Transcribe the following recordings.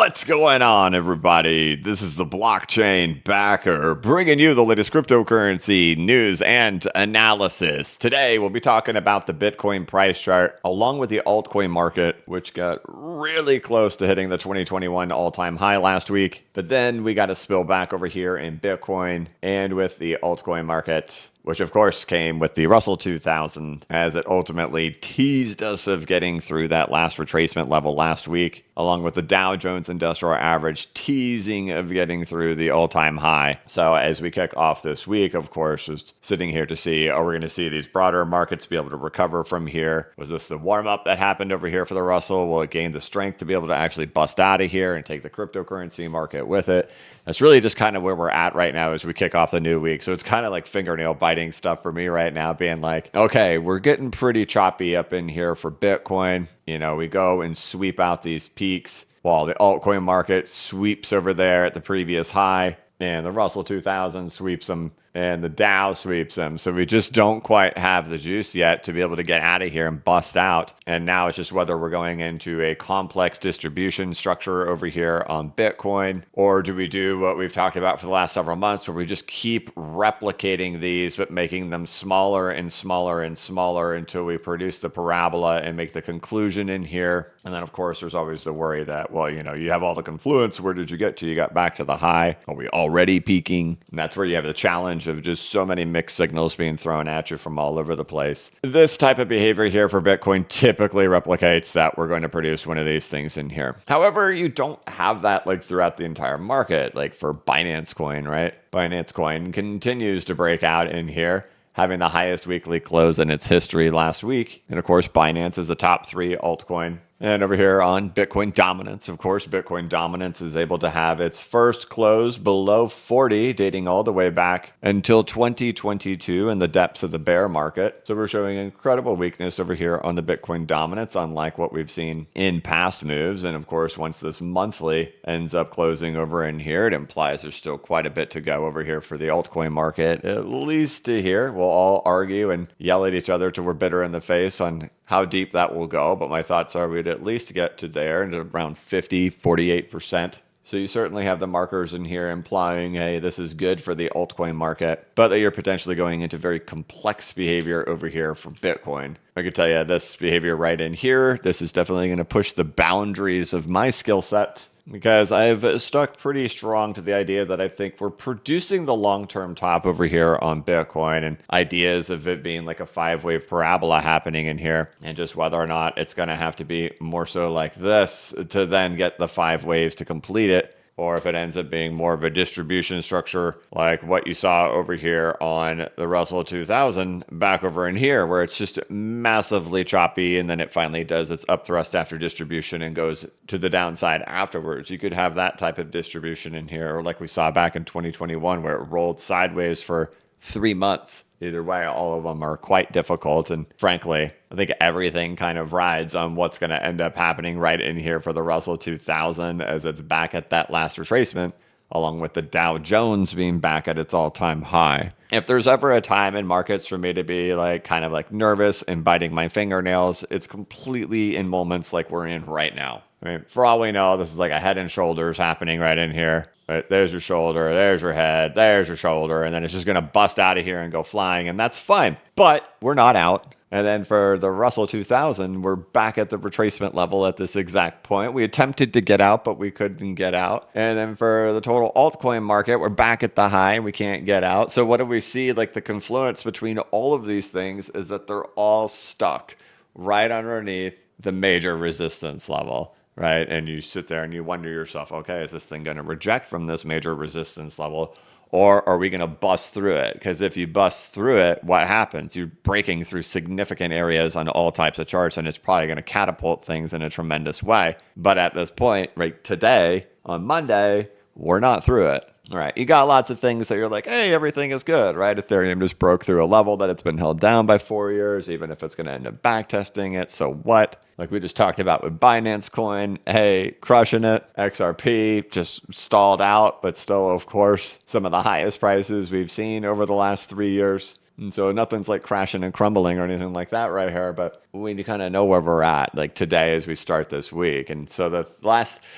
What's going on, everybody? This is the Blockchain Backer, bringing you the latest cryptocurrency news and analysis. Today, we'll be talking about the Bitcoin price chart, along with the altcoin market, which got really close to hitting the 2021 all-time high last week. But then we got to spill back over here in Bitcoin and with the altcoin market, which of course came with the Russell 2000 as it ultimately teased us of getting through that last retracement level last week, along with the Dow Jones Industrial Average teasing of getting through the all-time high. So as we kick off this week, of course, just sitting here to see, are we going to see these broader markets be able to recover from here? Was this the warm-up that happened over here for the Russell? Will it gain the strength to be able to actually bust out of here and take the cryptocurrency market with it? That's really just kind of where we're at right now as we kick off the new week. So it's kind of like fingernail biting stuff for me right now, being like, okay, we're getting pretty choppy up in here for Bitcoin. You know, we go and sweep out these peaks while the altcoin market sweeps over there at the previous high, and the Russell 2000 sweeps them, and the Dow sweeps them. So we just don't quite have the juice yet to be able to get out of here and bust out. And now it's just whether we're going into a complex distribution structure over here on Bitcoin, or do we do what we've talked about for the last several months, where we just keep replicating these, but making them smaller and smaller and smaller until we produce the parabola and make the conclusion in here. And then, of course, there's always the worry that, well, you know, you have all the confluence. Where did you get to? You got back to the high. Are we already peaking? And that's where you have the challenge of just so many mixed signals being thrown at you from all over the place. This type of behavior here for Bitcoin typically replicates that we're going to produce one of these things in here. However, you don't have that like throughout the entire market, like for Binance Coin, right? Binance Coin continues to break out in here, having the highest weekly close in its history last week. And of course, Binance is the top 3 altcoin. And over here on Bitcoin dominance, of course, Bitcoin dominance is able to have its first close below 40, dating all the way back until 2022 in the depths of the bear market. So we're showing incredible weakness over here on the Bitcoin dominance, unlike what we've seen in past moves. And of course, once this monthly ends up closing over in here, it implies there's still quite a bit to go over here for the altcoin market, at least to here. We'll all argue and yell at each other till we're bitter in the face on how deep that will go, but my thoughts are we'd at least get to there and around 48%. So you certainly have the markers in here implying, hey, this is good for the altcoin market, but that you're potentially going into very complex behavior over here for Bitcoin. I could tell you this behavior right in here, this is definitely going to push the boundaries of my skill set, because I've stuck pretty strong to the idea that I think we're producing the long-term top over here on Bitcoin, and ideas of it being like a 5-wave parabola happening in here, and just whether or not it's going to have to be more so like this to then get the 5 waves to complete it, or if it ends up being more of a distribution structure like what you saw over here on the Russell 2000 back over in here, where it's just massively choppy and then it finally does its upthrust after distribution and goes to the downside afterwards. You could have that type of distribution in here, or like we saw back in 2021 where it rolled sideways for 3 months. Either way, all of them are quite difficult. And frankly, I think everything kind of rides on what's going to end up happening right in here for the Russell 2000 as it's back at that last retracement, along with the Dow Jones being back at its all-time high. If there's ever a time in markets for me to be like kind of like nervous and biting my fingernails, it's completely in moments like we're in right now. I mean, for all we know, this is like a head and shoulders happening right in here. Right, there's your shoulder, there's your head, there's your shoulder, and then it's just going to bust out of here and go flying, and that's fine. But we're not out. And then for the Russell 2000, we're back at the retracement level at this exact point. We attempted to get out, but we couldn't get out. And then for the total altcoin market, we're back at the high and we can't get out. So what do we see? Like the confluence between all of these things is that they're all stuck right underneath the major resistance level. Right? And you sit there and you wonder yourself, okay, is this thing going to reject from this major resistance level? Or are we going to bust through it? Because if you bust through it, what happens? You're breaking through significant areas on all types of charts, and it's probably going to catapult things in a tremendous way. But at this point, right today, on Monday, we're not through it. All right, you got lots of things that you're like, hey, everything is good, right? Ethereum just broke through a level that it's been held down by 4 years, even if it's going to end up back testing it. So what? Like we just talked about with Binance Coin, hey, crushing it. XRP just stalled out, but still, of course, some of the highest prices we've seen over the last 3 years. And so nothing's like crashing and crumbling or anything like that right here, but we kind of know where we're at like today as we start this week. And so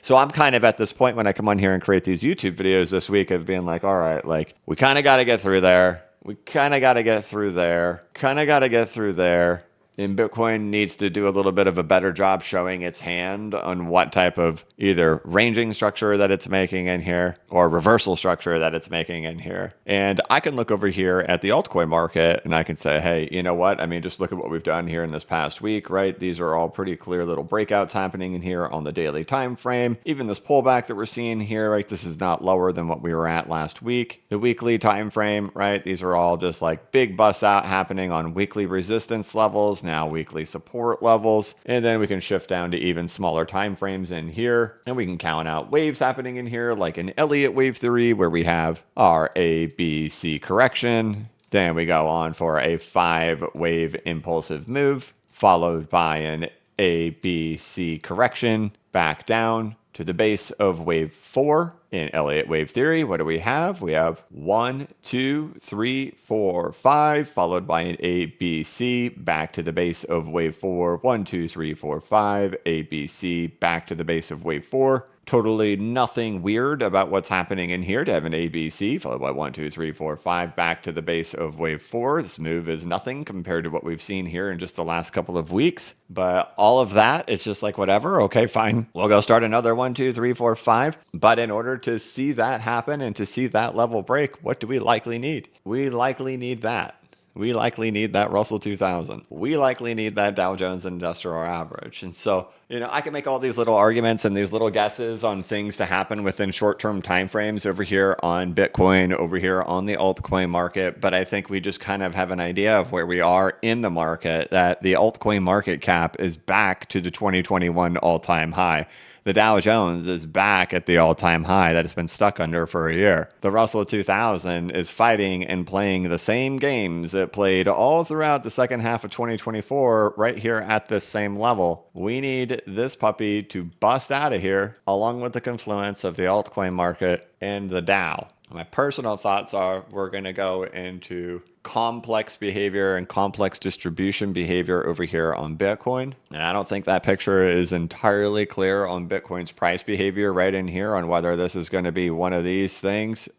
so I'm kind of at this point when I come on here and create these YouTube videos this week of being like, all right, like we kind of got to get through there. We kind of got to get through there, kind of got to get through there. And Bitcoin needs to do a little bit of a better job showing its hand on what type of either ranging structure that it's making in here or reversal structure that it's making in here. And I can look over here at the altcoin market and I can say, hey, you know what? I mean, just look at what we've done here in this past week, right? These are all pretty clear little breakouts happening in here on the daily time frame. Even this pullback that we're seeing here, right? This is not lower than what we were at last week. The weekly time frame, right? These are all just like big busts out happening on weekly resistance levels. Now weekly support levels, and then we can shift down to even smaller time frames in here, and we can count out waves happening in here like an Elliott wave theory where we have our A, B, C correction. Then we go on for a 5-wave impulsive move, followed by an A, B, C correction back down to the base of wave 4. In Elliott wave theory, what do we have? We have 1, 2, 3, 4, 5, followed by an A, B, C, back to the base of wave 4. 1, 2, 3, 4, 5, A, B, C, back to the base of wave 4. Totally nothing weird about what's happening in here to have an ABC followed by 1, 2, 3, 4, 5 back to the base of wave 4. This move is nothing compared to what we've seen here in just the last couple of weeks. But all of that, it's just like whatever. Okay, fine. We'll go start another 1, 2, 3, 4, 5. But in order to see that happen and to see that level break, what do we likely need? We likely need that. We likely need that Russell 2000. We likely need that Dow Jones Industrial Average. And so, I can make all these little arguments and these little guesses on things to happen within short-term timeframes over here on Bitcoin, over here on the altcoin market. But I think we just kind of have an idea of where we are in the market, that the altcoin market cap is back to the 2021 all-time high. The Dow Jones is back at the all-time high that it's been stuck under for a year. The Russell 2000 is fighting and playing the same games it played all throughout the second half of 2024 right here at this same level. We need this puppy to bust out of here along with the confluence of the altcoin market and the Dow. My personal thoughts are we're going to go into complex behavior and complex distribution behavior over here on Bitcoin. And I don't think that picture is entirely clear on Bitcoin's price behavior right in here on whether this is going to be one of these things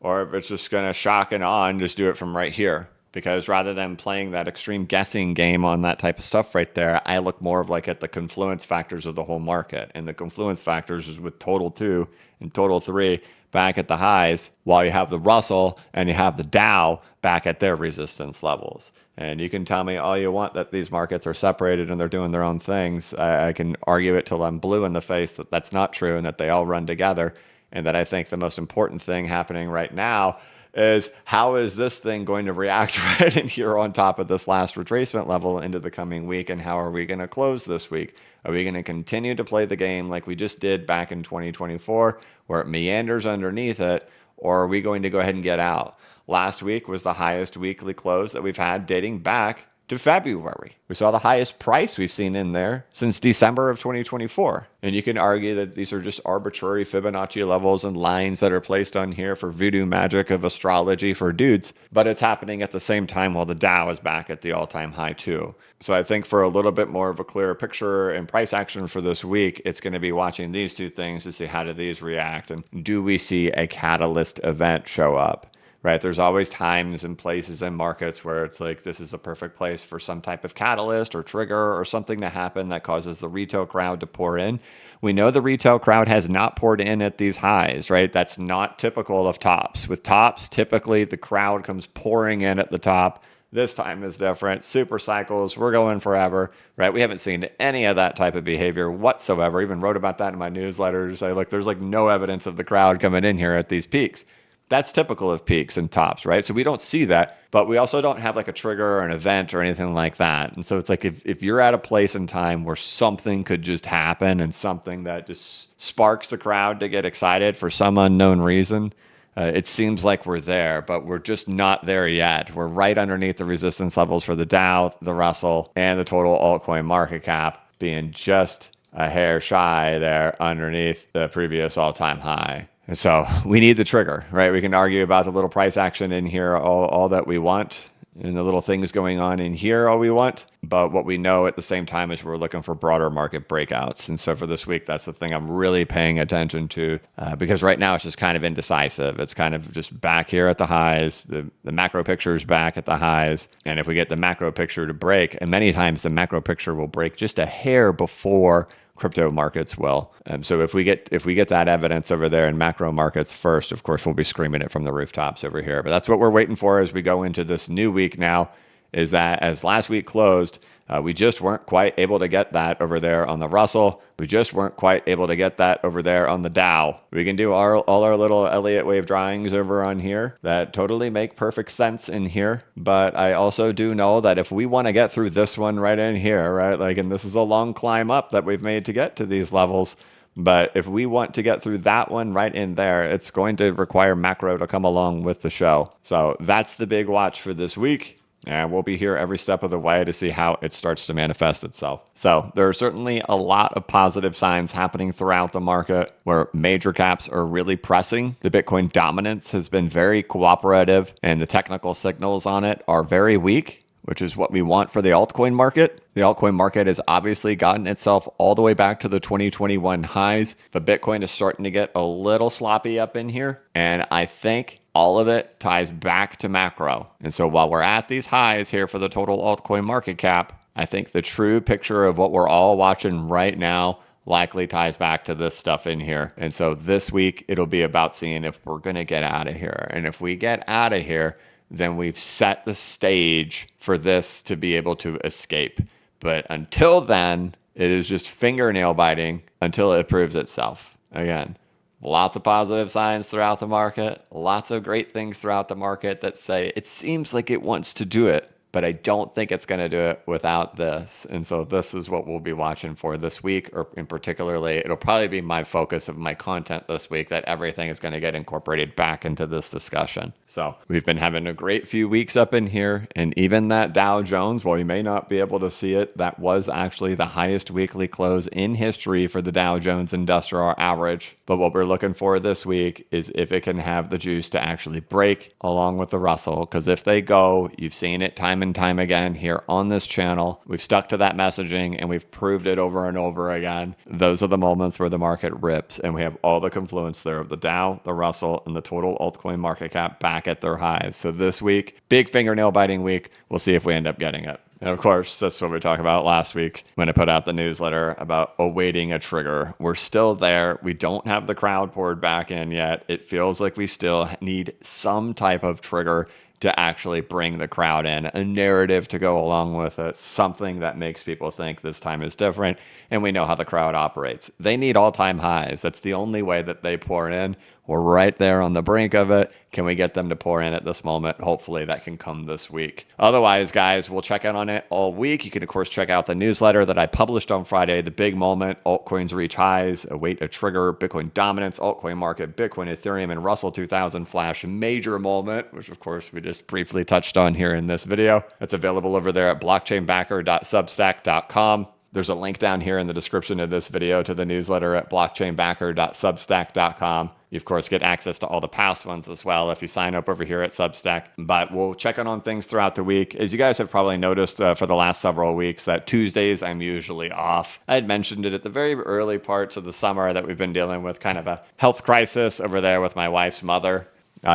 or if it's just going to shock and awe and just do it from right here. Because rather than playing that extreme guessing game on that type of stuff right there, I look more of like at the confluence factors of the whole market. And the confluence factors is with total 2 and total 3 back at the highs, while you have the Russell and you have the Dow back at their resistance levels. And you can tell me all you want that these markets are separated and they're doing their own things. I can argue it till I'm blue in the face that that's not true and that they all run together. And that I think the most important thing happening right now is how is this thing going to react right in here on top of this last retracement level into the coming week, and how are we going to close this week? Are we going to continue to play the game like we just did back in 2024 where it meanders underneath it, or are we going to go ahead and get out? Last week was the highest weekly close that we've had dating back to February. We saw the highest price we've seen in there since December of 2024. And you can argue that these are just arbitrary Fibonacci levels and lines that are placed on here for voodoo magic of astrology for dudes, but it's happening at the same time while the Dow is back at the all-time high too. So I think for a little bit more of a clearer picture and price action for this week, it's going to be watching these two things to see how do these react and do we see a catalyst event show up. Right? There's always times and places and markets where it's like this is a perfect place for some type of catalyst or trigger or something to happen that causes the retail crowd to pour in. We know the retail crowd has not poured in at these highs, right? That's not typical of tops. With tops, typically the crowd comes pouring in at the top. This time is different. Super cycles, we're going forever, right? We haven't seen any of that type of behavior whatsoever. Even wrote about that in my newsletter to say, look, there's like no evidence of the crowd coming in here at these peaks. That's typical of peaks and tops, right? So we don't see that, but we also don't have like a trigger or an event or anything like that. And so it's like if you're at a place in time where something could just happen and something that just sparks the crowd to get excited for some unknown reason, it seems like we're there, but we're just not there yet. We're right underneath the resistance levels for the Dow, the Russell, and the total altcoin market cap being just a hair shy there underneath the previous all-time high. And so we need the trigger, right? We can argue about the little price action in here all that we want. and the little things going on in here all we want. But what we know at the same time is we're looking for broader market breakouts. And so for this week, that's the thing I'm really paying attention to because right now it's just kind of indecisive. It's kind of just back here at the highs. The macro picture is back at the highs. And if we get the macro picture to break, and many times the macro picture will break just a hair before crypto markets will. So if we get that evidence over there in macro markets first, of course, we'll be screaming it from the rooftops over here. But that's what we're waiting for as we go into this new week now, is that as last week closed, we just weren't quite able to get that over there on the Russell. We just weren't quite able to get that over there on the Dow. We can do all our little Elliott wave drawings over on here that totally make perfect sense in here. But I also do know that if we want to get through this one right in here, right, like, and this is a long climb up that we've made to get to these levels. But if we want to get through that one right in there, it's going to require macro to come along with the show. So that's the big watch for this week. And we'll be here every step of the way to see how it starts to manifest itself. So there are certainly a lot of positive signs happening throughout the market where major caps are really pressing. The Bitcoin dominance has been very cooperative and the technical signals on it are very weak, which is what we want for the altcoin market. The altcoin market has obviously gotten itself all the way back to the 2021 highs, but Bitcoin is starting to get a little sloppy up in here. And I think all of it ties back to macro. And so while we're at these highs here for the total altcoin market cap, I think the true picture of what we're all watching right now likely ties back to this stuff in here. And so this week, it'll be about seeing if we're going to get out of here. And if we get out of here, then we've set the stage for this to be able to escape. But until then, it is just fingernail biting until it proves itself. Again, lots of positive signs throughout the market, lots of great things throughout the market that say it seems like it wants to do it, but I don't think it's going to do it without this. And so this is what we'll be watching for this week, or in particularly, it'll probably be my focus of my content this week, that everything is going to get incorporated back into this discussion. So we've been having a great few weeks up in here, and even that Dow Jones, while you may not be able to see it, that was actually the highest weekly close in history for the Dow Jones Industrial Average. But what we're looking for this week is if it can have the juice to actually break along with the Russell, because if they go, you've seen it time and time again here on this channel. We've stuck to that messaging and we've proved it over and over again. Those are the moments where the market rips, and we have all the confluence there of the Dow, the Russell, and the total altcoin market cap back at their highs. So this week, big fingernail biting week. We'll see if we end up getting it. And of course, that's what we talked about last week when I put out the newsletter about awaiting a trigger. We're still there. We don't have the crowd poured back in yet. It feels like we still need some type of trigger to actually bring the crowd in, a narrative to go along with it, something that makes people think this time is different. And we know how the crowd operates. They need all-time highs. That's the only way that they pour in. We're right there on the brink of it. Can we get them to pour in at this moment? Hopefully that can come this week. Otherwise, guys, we'll check in on it all week. You can, of course, check out the newsletter that I published on Friday, The Big Moment, Altcoins Reach Highs, Await a Trigger, Bitcoin Dominance, Altcoin Market, Bitcoin, Ethereum, and Russell 2000 Flash Major Moment, which, of course, we just briefly touched on here in this video. It's available over there at blockchainbacker.substack.com. There's a link down here in the description of this video to the newsletter at blockchainbacker.substack.com. You, of course, get access to all the past ones as well if you sign up over here at Substack. But we'll check in on things throughout the week. As you guys have probably noticed for the last several weeks, that Tuesdays I'm usually off. I had mentioned it at the very early parts of the summer that we've been dealing with kind of a health crisis over there with my wife's mother.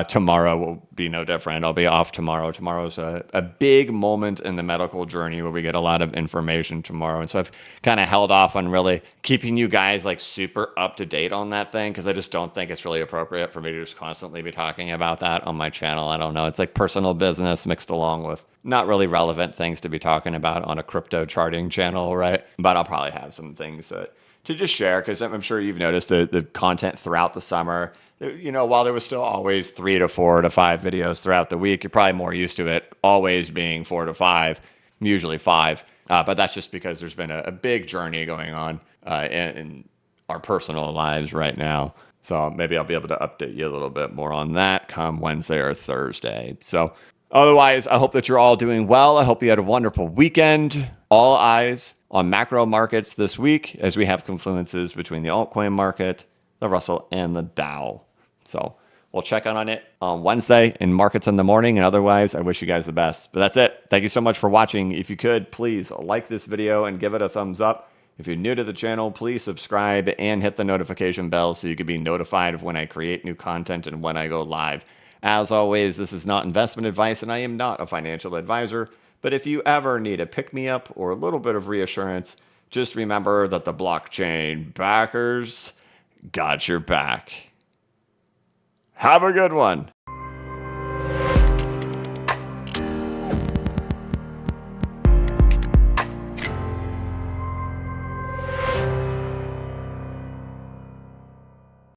Tomorrow will be no different. I'll be off tomorrow. Tomorrow's a big moment in the medical journey where we get a lot of information tomorrow. And so I've kind of held off on really keeping you guys like super up to date on that thing, because I just don't think it's really appropriate for me to just constantly be talking about that on my channel. I don't know. It's like personal business mixed along with not really relevant things to be talking about on a crypto charting channel, right? But I'll probably have some things to just share, because I'm sure you've noticed the content throughout the summer. You know, while there was still always 3 to 4 to 5 videos throughout the week, you're probably more used to it always being 4 to 5, usually 5. But that's just because there's been a big journey going on in our personal lives right now. So maybe I'll be able to update you a little bit more on that come Wednesday or Thursday. So otherwise, I hope that you're all doing well. I hope you had a wonderful weekend. All eyes on macro markets this week as we have confluences between the altcoin market, the Russell, and the Dow. So We'll check on it on Wednesday in markets in the morning. And otherwise, I wish you guys the best. But that's it. Thank you so much for watching. If you could, please like this video and give it a thumbs up. If you're new to the channel, please subscribe and hit the notification bell so you can be notified of when I create new content and when I go live. As always, this is not investment advice and I am not a financial advisor. But if you ever need a pick-me-up or a little bit of reassurance, just remember that the blockchain backers got your back. Have a good one.